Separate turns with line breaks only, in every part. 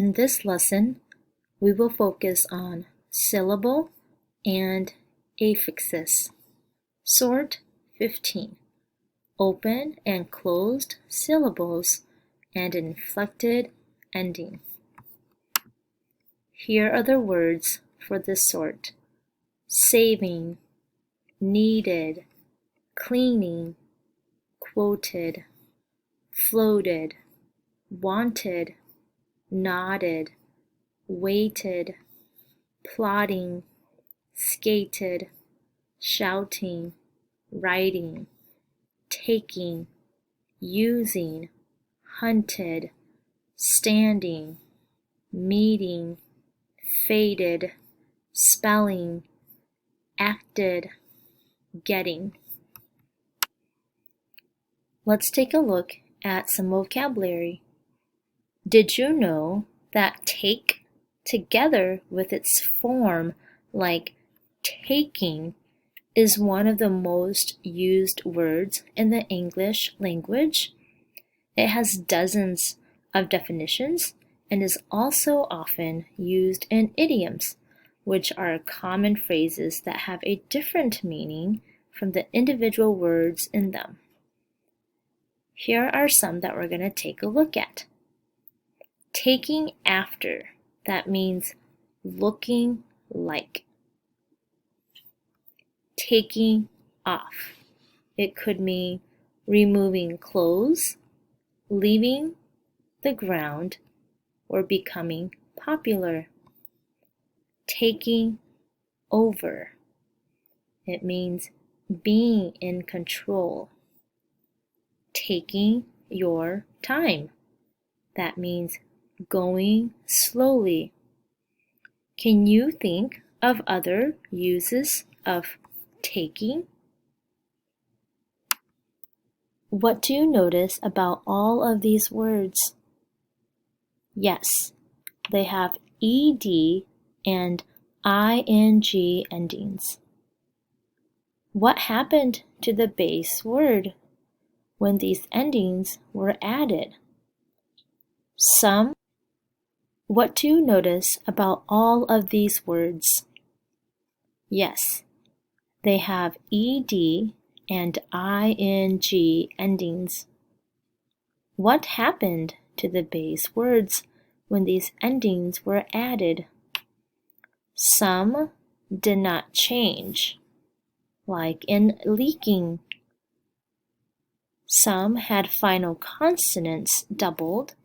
In this lesson, we will focus on syllable and affixes. Sort 15. Open and closed syllables and inflected ending. Here are the words for this sort: saving, needed, cleaning, quoted, floated, wanted, nodded, waited, plotting, skated, shouting, writing, taking, using, hunted, standing, meeting, faded, spelling, acted, getting. Let's take a look at some vocabulary. Did you know that take, together with its form like taking, is one of the most used words in the English language? It has dozens of definitions and is also often used in idioms, which are common phrases that have a different meaning from the individual words in them. Here are some that we're going to take a look at. Taking after, that means looking like. Taking off, it could mean removing clothes, leaving the ground, or becoming popular. Taking over, it means being in control. Taking your time, that means going slowly. Can you think of other uses of taking? What do you notice about all of these words? Yes, they have ed and ing endings. What happened to the base word when these endings were added? What do you notice about all of these words? Yes, they have ed and ing endings. What happened to the base words when these endings were added? Some did not change, like in leaking. Some had final consonants doubled,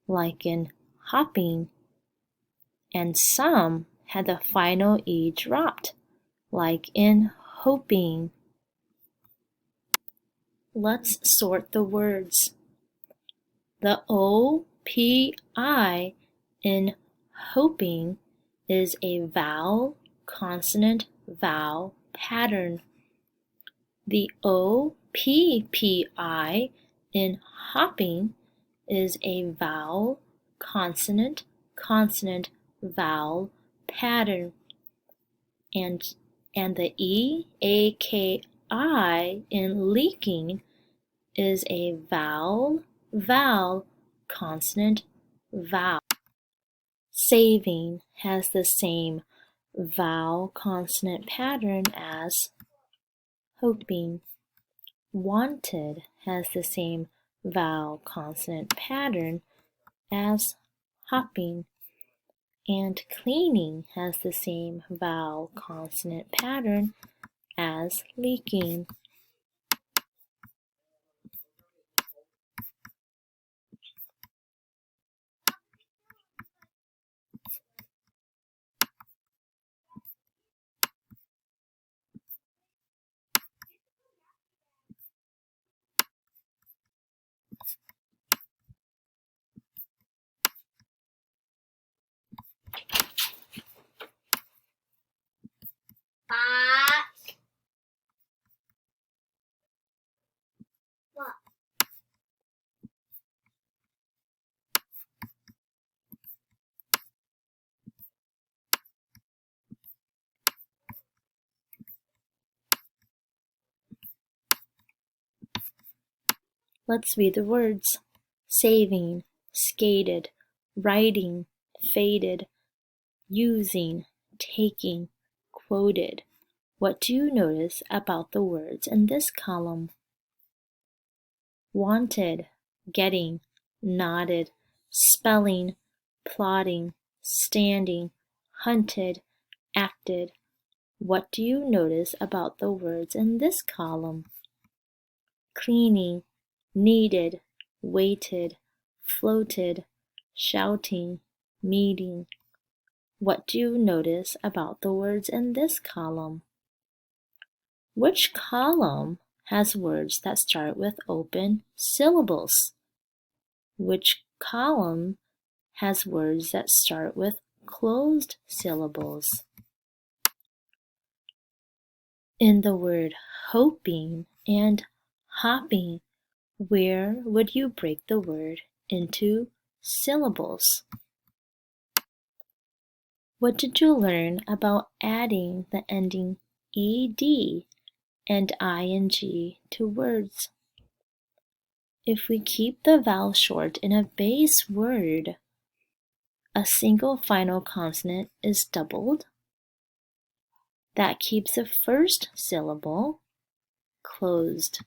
like in hopping, and some had the final E dropped, like in hoping. Let's sort the words. The OPI in hoping is a vowel, consonant, vowel pattern. The OPPI in hopping is a vowel, consonant, consonant, vowel pattern. And the EAKI in leaking is a vowel, vowel, consonant, vowel. Saving has the same vowel consonant pattern as hoping. Wanted has the same vowel consonant pattern as hopping. And cleaning has the same vowel consonant pattern as leaking. Let's read the words: saving, skated, writing, faded, using, taking, quoted. What do you notice about the words in this column? Wanted, getting, nodded, spelling, plotting, standing, hunted, acted. What do you notice about the words in this column? Cleaning, needed, waited, floated, shouting, meeting. What do you notice about the words in this column? Which column has words that start with open syllables? Which column has words that start with closed syllables? In the word hoping and hopping, where would you break the word into syllables? What did you learn about adding the ending ed and ing to words? If we keep the vowel short in a base word, a single final consonant is doubled. That keeps the first syllable closed.